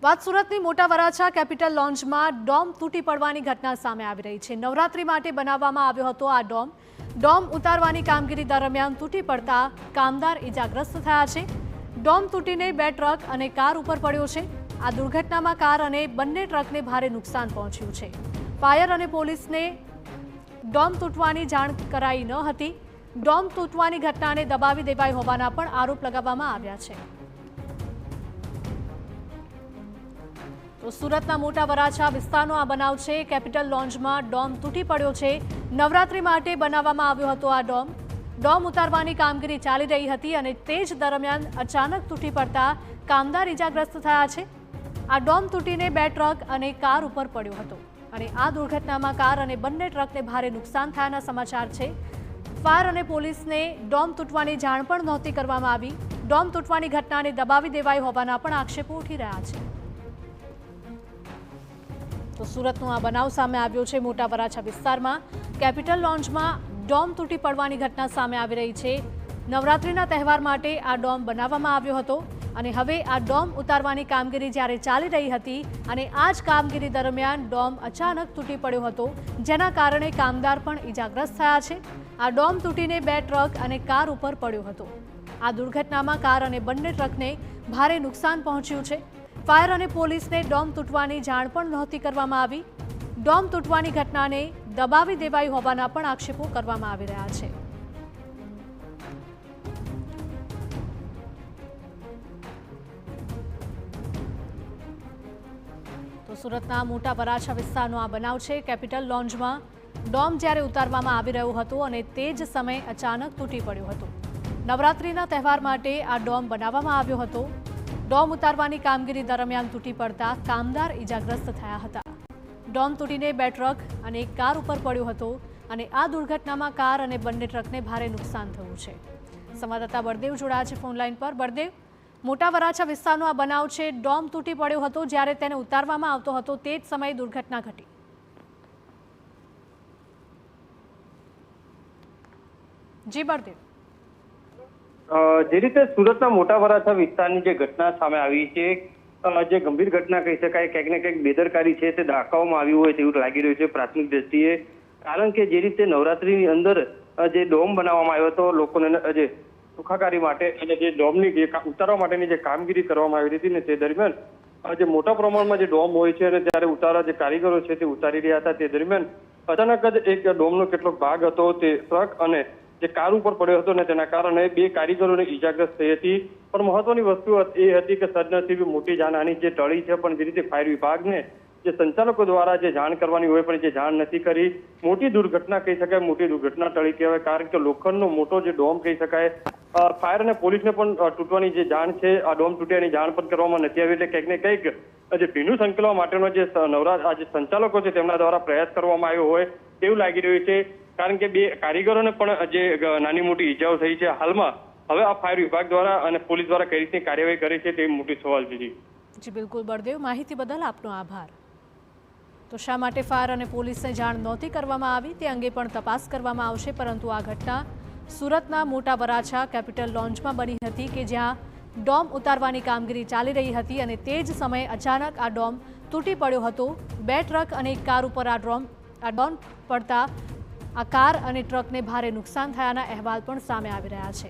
વાત સુરતની મોટા વરાછા કેપિટલ લોન્જમાં ડોમ તૂટી પડવાની ઘટના સામે આવી રહી છે। નવરાત્રી માટે બનાવવામાં આવ્યો હતો આ ડોમ ઉતારવાની કામગીરી દરમિયાન તૂટી પડતા કામદાર ઇજાગ્રસ્ત થયા છે। ડોમ તૂટીને 2 ટ્રક અને કાર ઉપર પડ્યો છે। આ દુર્ઘટનામાં કાર અને બંને ટ્રકને ભારે નુકસાન પહોંચ્યું છે। ફાયર અને પોલીસને ડોમ તૂટવાની જાણ કરાઈ ન હતી। ડોમ તૂટવાની ઘટનાને દબાવી દેવાઈ હોવાના પણ આરોપ લગાવવામાં આવ્યા છે। તો સુરતના મોટા વરાછા વિસ્તારનો આ બનાવ છે। કેપિટલ લોન્જમાં ડોમ તૂટી પડ્યો છે। નવરાત્રી માટે બનાવવામાં આવ્યો હતો આ ડોમ ઉતારવાની કામગીરી ચાલી રહી હતી અને તે જ દરમિયાન અચાનક તૂટી પડતા કામદાર ઇજાગ્રસ્ત થયા છે। આ ડોમ તૂટીને 2 ટ્રક અને કાર ઉપર પડ્યો હતો અને આ દુર્ઘટનામાં કાર અને બંને ટ્રકને ભારે નુકસાન થયાના સમાચાર છે। ફાયર અને પોલીસને ડોમ તૂટવાની જાણ પણ નહોતી કરવામાં આવી। ડોમ તૂટવાની ઘટનાને દબાવી દેવાઈ હોવાના પણ આક્ષેપો ઉઠી રહ્યા છે। તો સુરતનો આ બનાવ સામે આવ્યો છે। મોટા વરાછા વિસ્તારમાં કેપિટલ લોન્જમાં ડોમ તૂટી પડવાની ઘટના સામે આવી રહી છે। નવરાત્રીના તહેવાર માટે આ ડોમ બનાવવામાં આવ્યો હતો અને હવે આ ડોમ ઉતારવાની કામગીરી જ્યારે ચાલી રહી હતી અને આ જ કામગીરી દરમિયાન ડોમ અચાનક તૂટી પડ્યો હતો, જેના કારણે કામદાર પણ ઇજાગ્રસ્ત થયા છે। આ ડોમ તૂટીને 2 ટ્રક અને કાર ઉપર પડ્યો હતો। આ દુર્ઘટનામાં કાર અને બંને ટ્રકને ભારે નુકસાન પહોંચ્યું છે। ફાયર અને પોલીસને ડોમ તૂટવાની જાણ પણ નહોતી કરવામાં આવી। ડોમ તૂટવાની ઘટનાને દબાવી દેવાઈ હોવાના પણ આક્ષેપો કરવામાં આવી રહ્યા છે। તો સુરતના મોટા વરાછા વિસ્તારનો આ બનાવ છે। કેપિટલ લોન્જમાં ડોમ જ્યારે ઉતારવામાં આવી રહ્યો હતો અને તે જ સમયે અચાનક તૂટી પડ્યો હતો। નવરાત્રીના તહેવાર માટે આ ડોમ બનાવવામાં આવ્યો હતો। ડોમ ઉતારવાની કામગીરી દરમિયાન તૂટી પડતા કામદાર ઇજાગ્રસ્ત થયા હતા। ડોમ તૂટીને 2 ટ્રક અને એક કાર ઉપર પડ્યો હતો અને આ દુર્ઘટનામાં કાર અને બંને ટ્રકને ભારે નુકસાન થયું છે। સંવાદદાતા બળદેવ જોડાયા છે ફોનલાઈન પર। બળદેવ, મોટા વરાછા વિસ્તારનો આ બનાવ છે। ડોમ તૂટી પડ્યો હતો, જ્યારે તેને ઉતારવામાં આવતો હતો તે જ સમયે દુર્ઘટના ઘટી। જી બળદેવ। જે રીતે સુરતના મોટા વરાછા વિસ્તારની જે ઘટના સામે આવી છે, જે ગંભીર ઘટના કહી શકાય, ક્યાંક ને ક્યાંક બેદરકારી છે તે દાખવવામાં આવી હોય તેવું લાગી રહ્યું છે પ્રાથમિક દ્રષ્ટિએ। કારણ કે જે રીતે નવરાત્રીની અંદર જે ડોમ બનાવવામાં આવ્યો હતો લોકોને જે સુખાકારી માટે અને જે ડોમની જે ઉતારવા માટેની જે કામગીરી કરવામાં આવી હતી ને તે દરમિયાન જે મોટા પ્રમાણમાં જે ડોમ હોય છે અને ત્યારે ઉતારવા જે કારીગરો છે તે ઉતારી રહ્યા હતા, તે દરમિયાન અચાનક જ એક ડોમનો કેટલોક ભાગ હતો તે ટ્રક અને જે કાર ઉપર પડ્યો હતો ને તેના કારણે 2 કારીગરોને ઇજાગ્રસ્ત થઈ હતી। પણ મહત્વની વસ્તુ એ હતી કે સદનસીબે મોટી જાનહાની જે ટળી છે, પણ જે રીતે ફાયર વિભાગને જે સંચાલકો દ્વારા જે જાણ કરવાની હોય પણ જે જાણ નથી કરી, મોટી દુર્ઘટના કહી શકાય, મોટી દુર્ઘટના ટળી કહેવાય। કારણ કે લોખંડનો મોટો જે ડોમ કહી શકાય, ફાયર અને પોલીસને પણ તૂટવાની જે જાણ છે, આ ડોમ તૂટ્યાની જાણ પણ કરવામાં નથી આવી। એટલે ક્યાંક ને ક્યાંક જે ભીનું સંકલવા માટેનો જે જે સંચાલકો છે તેમના દ્વારા પ્રયાસ કરવામાં આવ્યો હોય તેવું લાગી રહ્યું છે। કારણ કે 2 કારીગરોને પણ જે નાની મોટી ઈજાઓ થઈ છે। હાલમાં હવે આ ફાયર વિભાગ દ્વારા અને પોલીસ દ્વારા કઈ રીતની કાર્યવાહી કરી છે તે મોટી સવાલ છે। જી બિલકુલ બળદેવ, માહિતી બદલ આપનો આભાર। તો શા માટે ફાયર અને પોલીસને જાણ નહોતી કરવામાં આવી તે અંગે પણ તપાસ કરવામાં આવશે। પરંતુ આ ઘટના સુરતના મોટા વરાછા કેપિટલ લોન્જમાં બની હતી કે જ્યાં ડોમ ઉતારવાની કામગીરી ચાલી રહી હતી અને તે જ સમયે અચાનક આ ડોમ તૂટી પડ્યો હતો। 2 ટ્રક અને એક કાર ઉપર આ ડોમ પડતા આ કાર અને ટ્રકને ભારે નુકસાન થયાના અહેવાલ પણ સામે આવી રહ્યા છે।